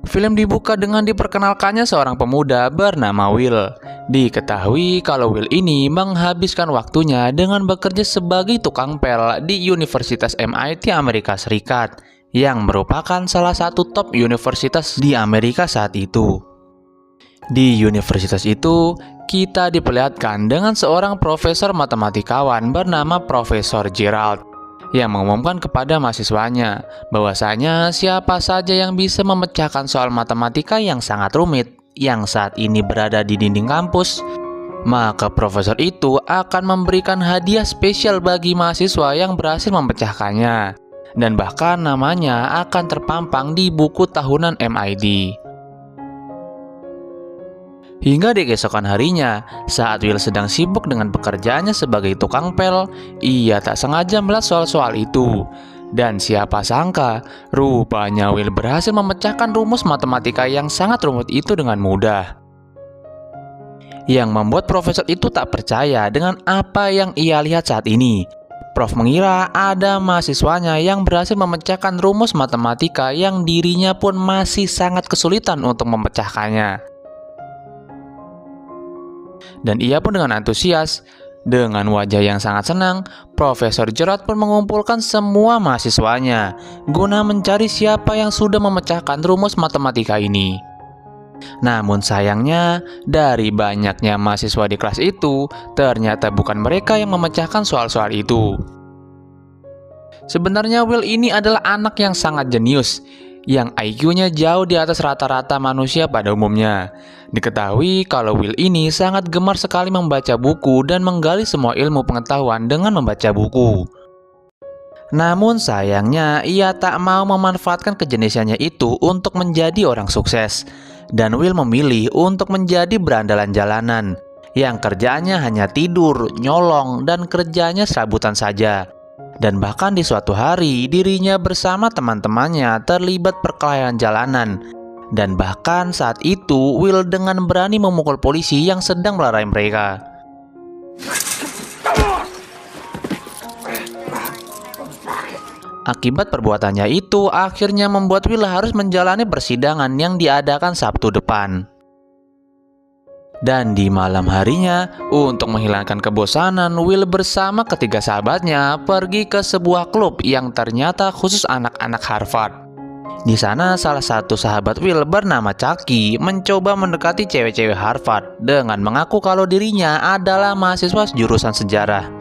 Film dibuka dengan diperkenalkannya seorang pemuda bernama Will. Diketahui kalau Will ini menghabiskan waktunya dengan bekerja sebagai tukang pel di Universitas MIT Amerika Serikat, yang merupakan salah satu top universitas di Amerika saat itu. Di universitas itu, kita diperlihatkan dengan seorang profesor matematikawan bernama Profesor Gerald yang mengumumkan kepada mahasiswanya bahwasanya siapa saja yang bisa memecahkan soal matematika yang sangat rumit yang saat ini berada di dinding kampus, maka profesor itu akan memberikan hadiah spesial bagi mahasiswa yang berhasil memecahkannya, dan bahkan namanya akan terpampang di buku tahunan MIT. Hingga di keesokan harinya, saat Will sedang sibuk dengan pekerjaannya sebagai tukang pel, ia tak sengaja melihat soal-soal itu. Dan siapa sangka, rupanya Will berhasil memecahkan rumus matematika yang sangat rumit itu dengan mudah. Yang membuat profesor itu tak percaya dengan apa yang ia lihat saat ini. Prof mengira ada mahasiswanya yang berhasil memecahkan rumus matematika yang dirinya pun masih sangat kesulitan untuk memecahkannya. Dan ia pun dengan antusias, dengan wajah yang sangat senang, Profesor Gerald pun mengumpulkan semua mahasiswanya guna mencari siapa yang sudah memecahkan rumus matematika ini. Namun sayangnya, dari banyaknya mahasiswa di kelas itu, ternyata bukan mereka yang memecahkan soal-soal itu. Sebenarnya Will ini adalah anak yang sangat jenius, yang IQ-nya jauh di atas rata-rata manusia pada umumnya. Diketahui kalau Will ini sangat gemar sekali membaca buku dan menggali semua ilmu pengetahuan dengan membaca buku. Namun sayangnya ia tak mau memanfaatkan kejeniusannya itu untuk menjadi orang sukses. Dan Will memilih untuk menjadi berandalan jalanan, yang kerjaannya hanya tidur, nyolong, dan kerjanya serabutan saja. Dan bahkan di suatu hari dirinya bersama teman-temannya terlibat perkelahian jalanan. Dan bahkan saat itu Will dengan berani memukul polisi yang sedang melerai mereka. Akibat perbuatannya itu akhirnya membuat Will harus menjalani persidangan yang diadakan Sabtu depan. Dan di malam harinya, untuk menghilangkan kebosanan, Will bersama ketiga sahabatnya pergi ke sebuah klub yang ternyata khusus anak-anak Harvard. Di sana salah satu sahabat Will bernama Chucky mencoba mendekati cewek-cewek Harvard dengan mengaku kalau dirinya adalah mahasiswa jurusan sejarah.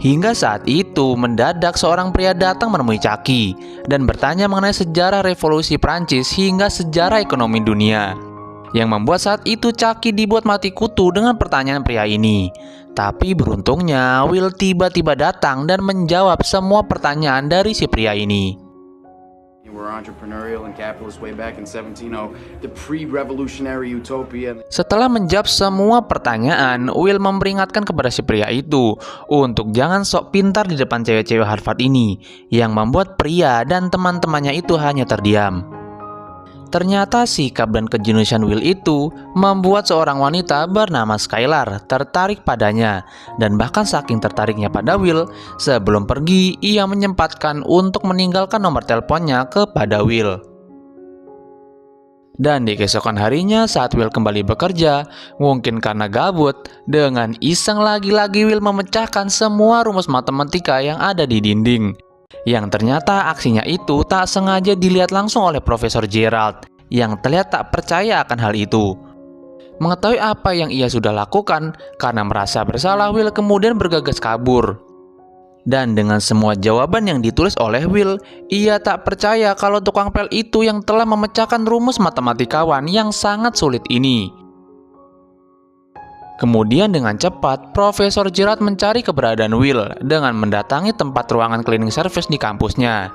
Hingga saat itu mendadak seorang pria datang menemui Chucky dan bertanya mengenai sejarah revolusi Prancis hingga sejarah ekonomi dunia. Yang membuat saat itu Chucky dibuat mati kutu dengan pertanyaan pria ini. Tapi beruntungnya Will tiba-tiba datang dan menjawab semua pertanyaan dari si pria ini. Setelah menjawab semua pertanyaan, Will memperingatkan kepada si pria itu untuk jangan sok pintar di depan cewek-cewek Harvard ini, yang membuat pria dan teman-temannya itu hanya terdiam. Ternyata sikap dan kejeniusan Will itu membuat seorang wanita bernama Skylar tertarik padanya, dan bahkan saking tertariknya pada Will, sebelum pergi ia menyempatkan untuk meninggalkan nomor teleponnya kepada Will. Dan di keesokan harinya saat Will kembali bekerja, mungkin karena gabut, dengan iseng lagi-lagi Will memecahkan semua rumus matematika yang ada di dinding. Yang ternyata aksinya itu tak sengaja dilihat langsung oleh Profesor Gerald, yang terlihat tak percaya akan hal itu. Mengetahui apa yang ia sudah lakukan, karena merasa bersalah, Will kemudian bergegas kabur. Dan dengan semua jawaban yang ditulis oleh Will, ia tak percaya kalau tukang pel itu yang telah memecahkan rumus matematikawan yang sangat sulit ini. Kemudian dengan cepat, Profesor Gerald mencari keberadaan Will dengan mendatangi tempat ruangan cleaning service di kampusnya.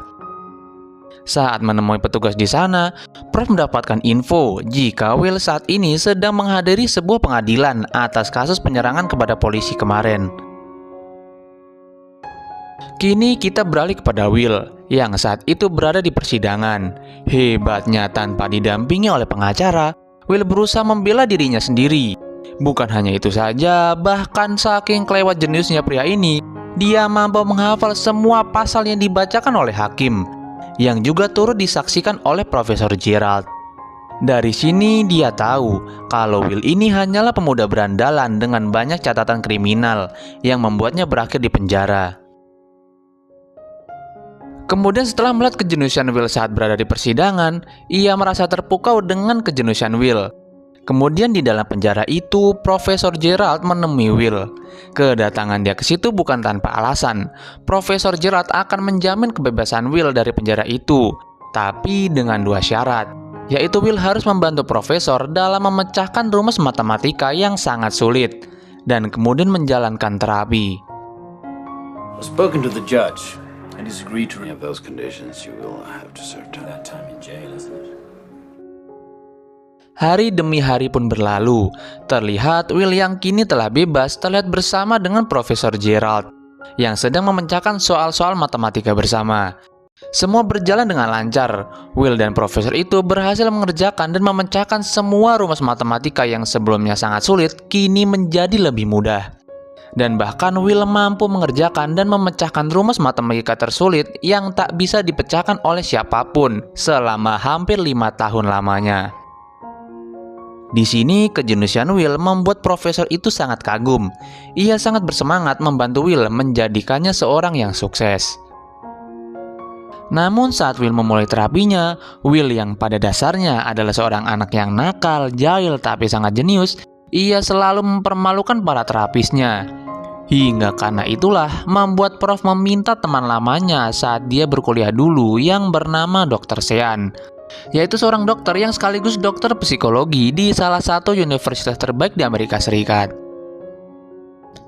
Saat menemui petugas di sana, Prof mendapatkan info jika Will saat ini sedang menghadiri sebuah pengadilan atas kasus penyerangan kepada polisi kemarin. Kini kita beralih kepada Will yang saat itu berada di persidangan. Hebatnya tanpa didampingi oleh pengacara, Will berusaha membela dirinya sendiri. Bukan hanya itu saja, bahkan saking kelewat jeniusnya pria ini, dia mampu menghafal semua pasal yang dibacakan oleh hakim, yang juga turut disaksikan oleh Profesor Gerald. Dari sini dia tahu kalau Will ini hanyalah pemuda berandalan dengan banyak catatan kriminal yang membuatnya berakhir di penjara. Kemudian setelah melihat kejeniusan Will saat berada di persidangan, ia merasa terpukau dengan kejeniusan Will. Kemudian di dalam penjara itu, Profesor Gerald menemui Will. Kedatangan dia ke situ bukan tanpa alasan. Profesor Gerald akan menjamin kebebasan Will dari penjara itu, tapi dengan dua syarat, yaitu Will harus membantu Profesor dalam memecahkan rumus matematika yang sangat sulit, dan kemudian menjalankan terapi. I've spoken to the judge, and he's agreed to any of those conditions. You will have to serve that time in jail, isn't it? Hari demi hari pun berlalu. Terlihat Will yang kini telah bebas terlihat bersama dengan Profesor Gerald yang sedang memecahkan soal-soal matematika bersama. Semua berjalan dengan lancar. Will dan Profesor itu berhasil mengerjakan dan memecahkan semua rumus matematika yang sebelumnya sangat sulit kini menjadi lebih mudah. Dan bahkan Will mampu mengerjakan dan memecahkan rumus matematika tersulit yang tak bisa dipecahkan oleh siapapun selama hampir 5 tahun lamanya. Di sini kejeniusan Will membuat Profesor itu sangat kagum. Ia sangat bersemangat membantu Will menjadikannya seorang yang sukses. Namun saat Will memulai terapinya, Will yang pada dasarnya adalah seorang anak yang nakal, jahil tapi sangat jenius, ia selalu mempermalukan para terapisnya. Hingga karena itulah membuat Prof meminta teman lamanya saat dia berkuliah dulu yang bernama Dr. Sean, yaitu seorang dokter yang sekaligus dokter psikologi di salah satu universitas terbaik di Amerika Serikat.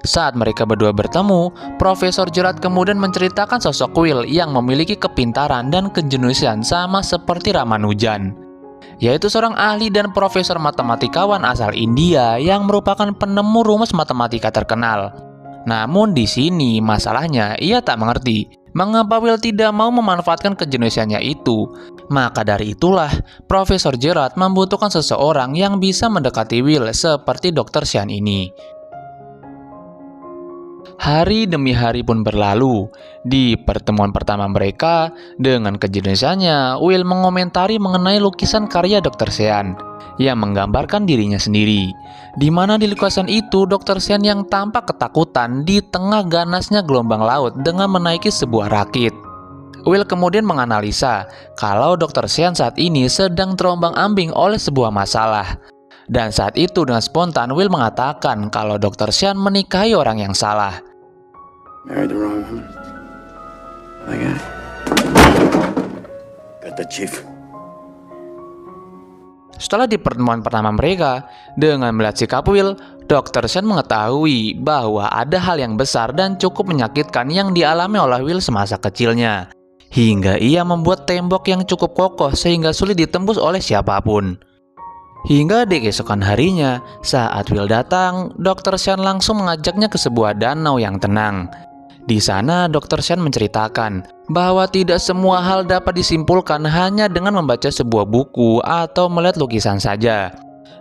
Saat mereka berdua bertemu, Profesor Gerald kemudian menceritakan sosok Will yang memiliki kepintaran dan kejeniusan sama seperti Ramanujan, yaitu seorang ahli dan profesor matematikawan asal India yang merupakan penemu rumus matematika terkenal. Namun di sini masalahnya ia tak mengerti mengapa Will tidak mau memanfaatkan kejeniusannya itu. Maka dari itulah Profesor Gerald membutuhkan seseorang yang bisa mendekati Will seperti Dr. Sean ini. Hari demi hari pun berlalu. Di pertemuan pertama mereka, dengan kejeniusannya, Will mengomentari mengenai lukisan karya Dr. Sean yang menggambarkan dirinya sendiri, di mana di lukisan itu Dr. Sean yang tampak ketakutan di tengah ganasnya gelombang laut dengan menaiki sebuah rakit. Will kemudian menganalisa kalau Dr. Sean saat ini sedang terombang-ambing oleh sebuah masalah. Dan saat itu dengan spontan Will mengatakan kalau Dr. Sean menikahi orang yang salah. Married the wrong woman. Okay. Got the chief. Setelah di pertemuan pertama mereka, dengan melihat sikap Will, Dr. Sean mengetahui bahwa ada hal yang besar dan cukup menyakitkan yang dialami oleh Will semasa kecilnya, hingga ia membuat tembok yang cukup kokoh sehingga sulit ditembus oleh siapapun. Hingga di keesokan harinya, saat Will datang, Dr. Sean langsung mengajaknya ke sebuah danau yang tenang. Di sana, Dr. Sean menceritakan bahwa tidak semua hal dapat disimpulkan hanya dengan membaca sebuah buku atau melihat lukisan saja.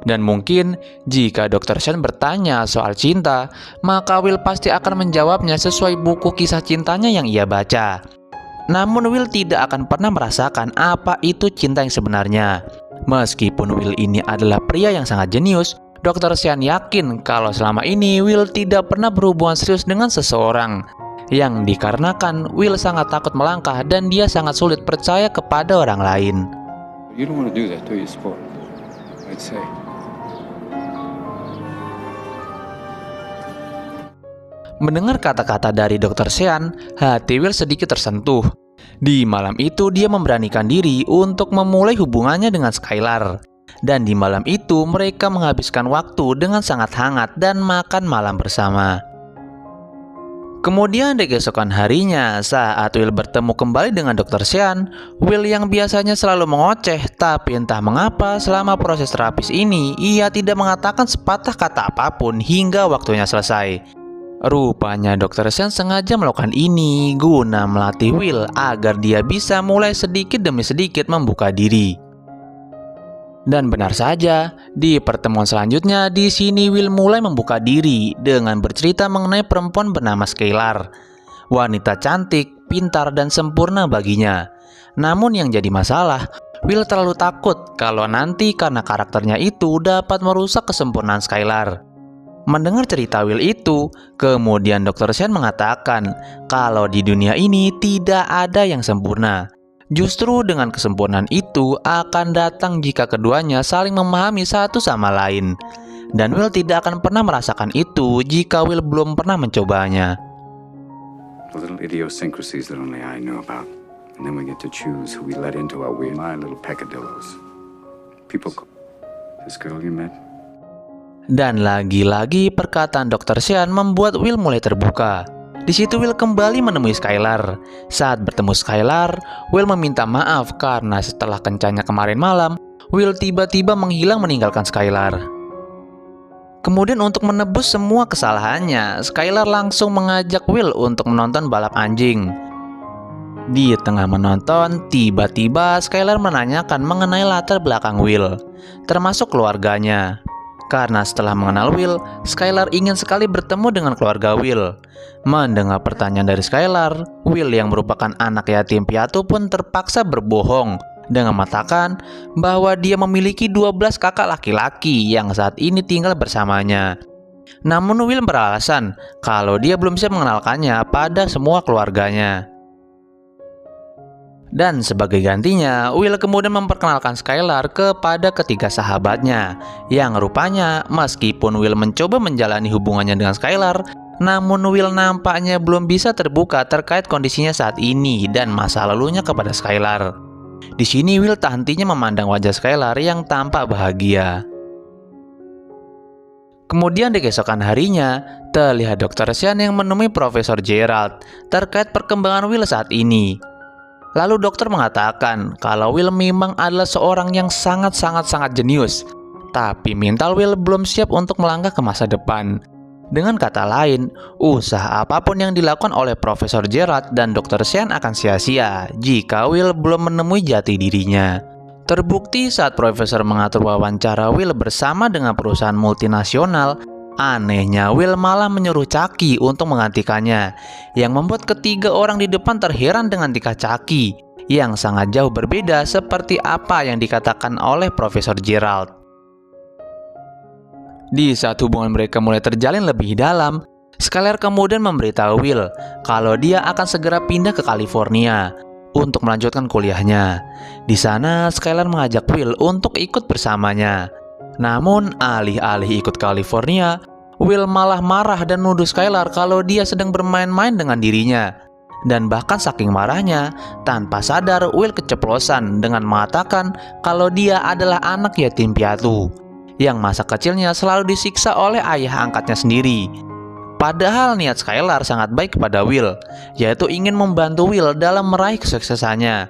Dan mungkin jika Dr. Sean bertanya soal cinta, maka Will pasti akan menjawabnya sesuai buku kisah cintanya yang ia baca. Namun Will tidak akan pernah merasakan apa itu cinta yang sebenarnya. Meskipun Will ini adalah pria yang sangat jenius, Dr. Sean yakin kalau selama ini Will tidak pernah berhubungan serius dengan seseorang, yang dikarenakan Will sangat takut melangkah dan dia sangat sulit percaya kepada orang lain. You don't want to do that, do you, sport? I'd say. Mendengar kata-kata dari Dr. Sean, hati Will sedikit tersentuh. Di malam itu dia memberanikan diri untuk memulai hubungannya dengan Skylar. Dan di malam itu mereka menghabiskan waktu dengan sangat hangat dan makan malam bersama. Kemudian di keesokan harinya, saat Will bertemu kembali dengan Dr. Sean, Will yang biasanya selalu mengoceh, tapi entah mengapa selama proses terapis ini, ia tidak mengatakan sepatah kata apapun hingga waktunya selesai. Rupanya Dr. Sean sengaja melakukan ini guna melatih Will agar dia bisa mulai sedikit demi sedikit membuka diri. Dan benar saja, di pertemuan selanjutnya di sini Will mulai membuka diri dengan bercerita mengenai perempuan bernama Skylar, wanita cantik, pintar dan sempurna baginya. Namun yang jadi masalah, Will terlalu takut kalau nanti karena karakternya itu dapat merusak kesempurnaan Skylar. Mendengar cerita Will itu, kemudian Dr. Sean mengatakan kalau di dunia ini tidak ada yang sempurna. Justru dengan kesempurnaan itu akan datang jika keduanya saling memahami satu sama lain. Dan Will tidak akan pernah merasakan itu jika Will belum pernah mencobanya. The little idiosyncrasies that only I know about. And then we get to choose who we let into our weird, my little peccadillos. People, this girl you met? Dan lagi-lagi perkataan Dr. Sean membuat Will mulai terbuka. Di situ Will kembali menemui Skylar. Saat bertemu Skylar, Will meminta maaf karena setelah kencangnya kemarin malam, Will tiba-tiba menghilang meninggalkan Skylar. Kemudian untuk menebus semua kesalahannya, Skylar langsung mengajak Will untuk menonton balap anjing. Di tengah menonton, tiba-tiba Skylar menanyakan mengenai latar belakang Will, termasuk keluarganya. Karena setelah mengenal Will, Skylar ingin sekali bertemu dengan keluarga Will. Mendengar pertanyaan dari Skylar, Will yang merupakan anak yatim piatu pun terpaksa berbohong dengan mengatakan bahwa dia memiliki 12 kakak laki-laki yang saat ini tinggal bersamanya. Namun Will beralasan kalau dia belum bisa mengenalkannya pada semua keluarganya. Dan sebagai gantinya, Will kemudian memperkenalkan Skylar kepada ketiga sahabatnya. Yang rupanya, meskipun Will mencoba menjalani hubungannya dengan Skylar, namun Will nampaknya belum bisa terbuka terkait kondisinya saat ini dan masa lalunya kepada Skylar. Di sini Will tak hentinya memandang wajah Skylar yang tampak bahagia. Kemudian di keesokan harinya, terlihat Dr. Sean yang menemui Profesor Gerald terkait perkembangan Will saat ini. Lalu dokter mengatakan kalau Will memang adalah seorang yang sangat jenius, tapi mental Will belum siap untuk melangkah ke masa depan. Dengan kata lain, usaha apapun yang dilakukan oleh Profesor Gerald dan Dr. Sean akan sia-sia jika Will belum menemui jati dirinya. Terbukti saat Profesor mengatur wawancara Will bersama dengan perusahaan multinasional, anehnya Will malah menyuruh Chucky untuk menggantikannya, yang membuat ketiga orang di depan terheran dengan tingkah Chucky yang sangat jauh berbeda seperti apa yang dikatakan oleh Profesor Gerald. Di saat hubungan mereka mulai terjalin lebih dalam, Skylar kemudian memberitahu Will kalau dia akan segera pindah ke California untuk melanjutkan kuliahnya. Di sana Skylar mengajak Will untuk ikut bersamanya. Namun alih-alih ikut California, Will malah marah dan menuduh Skylar kalau dia sedang bermain-main dengan dirinya. Dan bahkan saking marahnya, tanpa sadar Will keceplosan dengan mengatakan kalau dia adalah anak yatim piatu yang masa kecilnya selalu disiksa oleh ayah angkatnya sendiri. Padahal niat Skylar sangat baik kepada Will, yaitu ingin membantu Will dalam meraih kesuksesannya.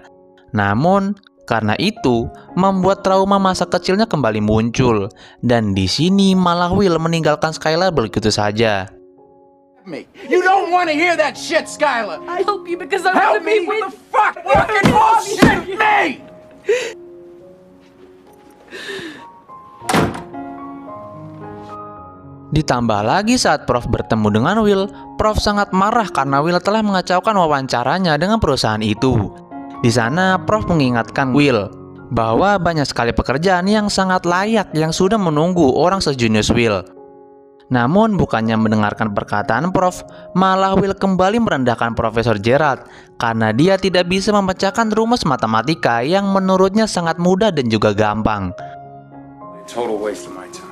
Namun karena itu membuat trauma masa kecilnya kembali muncul, dan di sini malah Will meninggalkan Skylar begitu saja. You don't want to hear that shit, Skylar. I help you because I Help want to me? be What with the fuck? Fucking bullshit me! Ditambah lagi saat Prof bertemu dengan Will, Prof sangat marah karena Will telah mengacaukan wawancaranya dengan perusahaan itu. Di sana Prof mengingatkan Will bahwa banyak sekali pekerjaan yang sangat layak yang sudah menunggu orang sejenius Will. Namun bukannya mendengarkan perkataan Prof, malah Will kembali merendahkan Profesor Gerald karena dia tidak bisa memecahkan rumus matematika yang menurutnya sangat mudah dan juga gampang. Total waste of my time.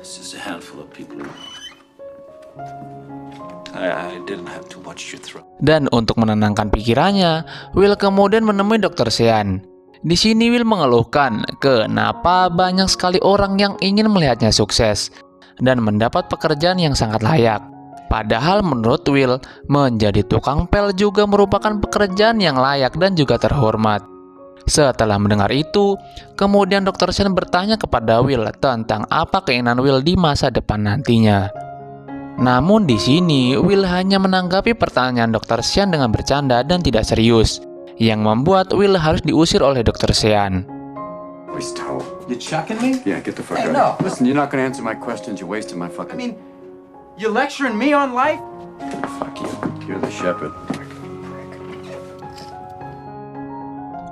This is a handful of people. I didn't have to watch your throat. Dan untuk menenangkan pikirannya, Will kemudian menemui Dr. Sean. Di sini Will mengeluhkan kenapa banyak sekali orang yang ingin melihatnya sukses dan mendapat pekerjaan yang sangat layak. Padahal menurut Will, menjadi tukang pel juga merupakan pekerjaan yang layak dan juga terhormat. Setelah mendengar itu, kemudian Dr. Sean bertanya kepada Will tentang apa keinginan Will di masa depan nantinya. Namun di sini Will hanya menanggapi pertanyaan Dr. Sean dengan bercanda dan tidak serius, yang membuat Will harus diusir oleh Dr. Sean. Waste towel. You chucking me? Yeah, get the fuck Hey, out. no. Listen, you're not gonna answer my questions. You're wasting my fucking. I mean, you lecturing me on life? Fuck you. You're the shepherd.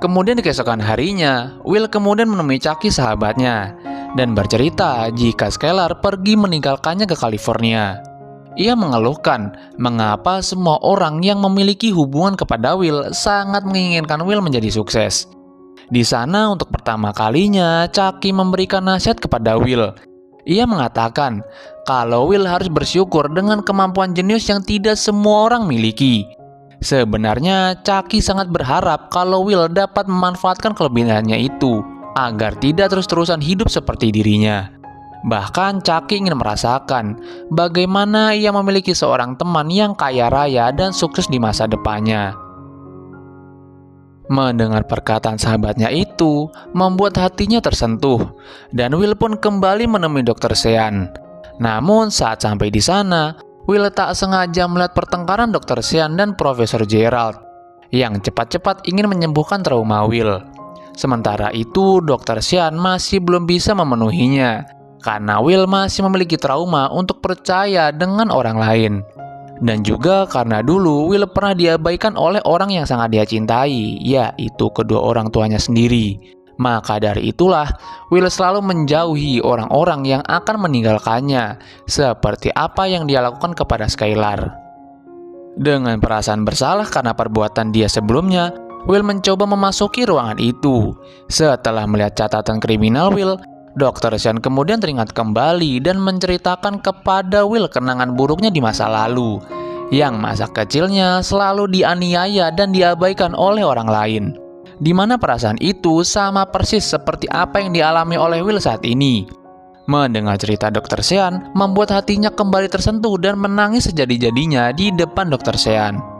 Kemudian di keesokan harinya, Will kemudian menemui Chucky sahabatnya dan bercerita jika Skylar pergi meninggalkannya ke California. Ia mengeluhkan mengapa semua orang yang memiliki hubungan kepada Will sangat menginginkan Will menjadi sukses. Di sana untuk pertama kalinya, Chucky memberikan nasihat kepada Will. Ia mengatakan kalau Will harus bersyukur dengan kemampuan jenius yang tidak semua orang miliki. Sebenarnya, Chucky sangat berharap kalau Will dapat memanfaatkan kelebihannya itu agar tidak terus-terusan hidup seperti dirinya. Bahkan, Chucky ingin merasakan bagaimana ia memiliki seorang teman yang kaya raya dan sukses di masa depannya. Mendengar perkataan sahabatnya itu membuat hatinya tersentuh, dan Will pun kembali menemui Dr. Sean. Namun, saat sampai di sana, Will tak sengaja melihat pertengkaran Dr. Sean dan Profesor Gerald yang cepat-cepat ingin menyembuhkan trauma Will. Sementara itu, Dr. Sean masih belum bisa memenuhinya karena Will masih memiliki trauma untuk percaya dengan orang lain. Dan juga karena dulu Will pernah diabaikan oleh orang yang sangat dia cintai, yaitu kedua orang tuanya sendiri. Maka dari itulah, Will selalu menjauhi orang-orang yang akan meninggalkannya, seperti apa yang dia lakukan kepada Skylar. Dengan perasaan bersalah karena perbuatan dia sebelumnya, Will mencoba memasuki ruangan itu. Setelah melihat catatan kriminal Will, Dr. Sean kemudian teringat kembali dan menceritakan kepada Will kenangan buruknya di masa lalu, yang masa kecilnya selalu dianiaya dan diabaikan oleh orang lain. Di mana perasaan itu sama persis seperti apa yang dialami oleh Will saat ini. Mendengar cerita Dr. Sean membuat hatinya kembali tersentuh dan menangis sejadi-jadinya di depan Dr. Sean.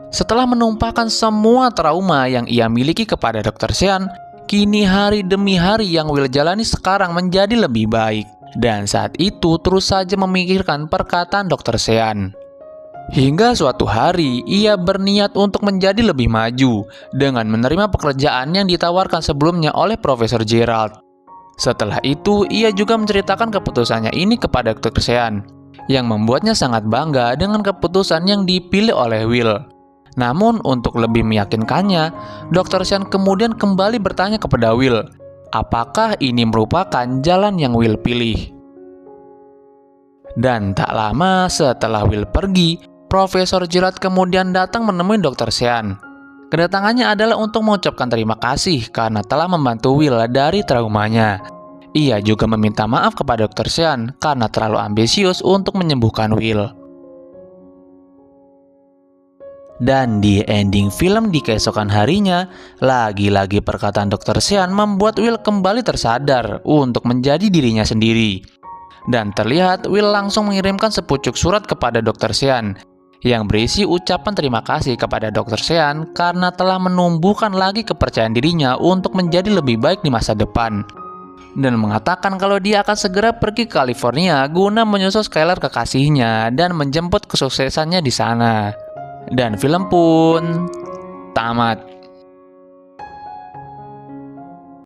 Setelah menumpahkan semua trauma yang ia miliki kepada Dr. Sean, kini hari demi hari yang Will jalani sekarang menjadi lebih baik. Dan saat itu terus saja memikirkan perkataan Dr. Sean. Hingga suatu hari, ia berniat untuk menjadi lebih maju dengan menerima pekerjaan yang ditawarkan sebelumnya oleh Profesor Gerald. Setelah itu, ia juga menceritakan keputusannya ini kepada Dr. Sean, yang membuatnya sangat bangga dengan keputusan yang dipilih oleh Will. Namun, untuk lebih meyakinkannya, Dr. Sean kemudian kembali bertanya kepada Will, apakah ini merupakan jalan yang Will pilih. Dan tak lama setelah Will pergi, Profesor Gerald kemudian datang menemui Dr. Sean. Kedatangannya adalah untuk mengucapkan terima kasih karena telah membantu Will dari traumanya. Ia juga meminta maaf kepada Dr. Sean karena terlalu ambisius untuk menyembuhkan Will. Dan di ending film di keesokan harinya, lagi-lagi perkataan Dr. Sean membuat Will kembali tersadar untuk menjadi dirinya sendiri. Dan terlihat Will langsung mengirimkan sepucuk surat kepada Dr. Sean yang berisi ucapan terima kasih kepada Dr. Sean karena telah menumbuhkan lagi kepercayaan dirinya untuk menjadi lebih baik di masa depan. Dan mengatakan kalau dia akan segera pergi ke California guna menyusul Skylar kekasihnya dan menjemput kesuksesannya di sana. Dan film pun tamat.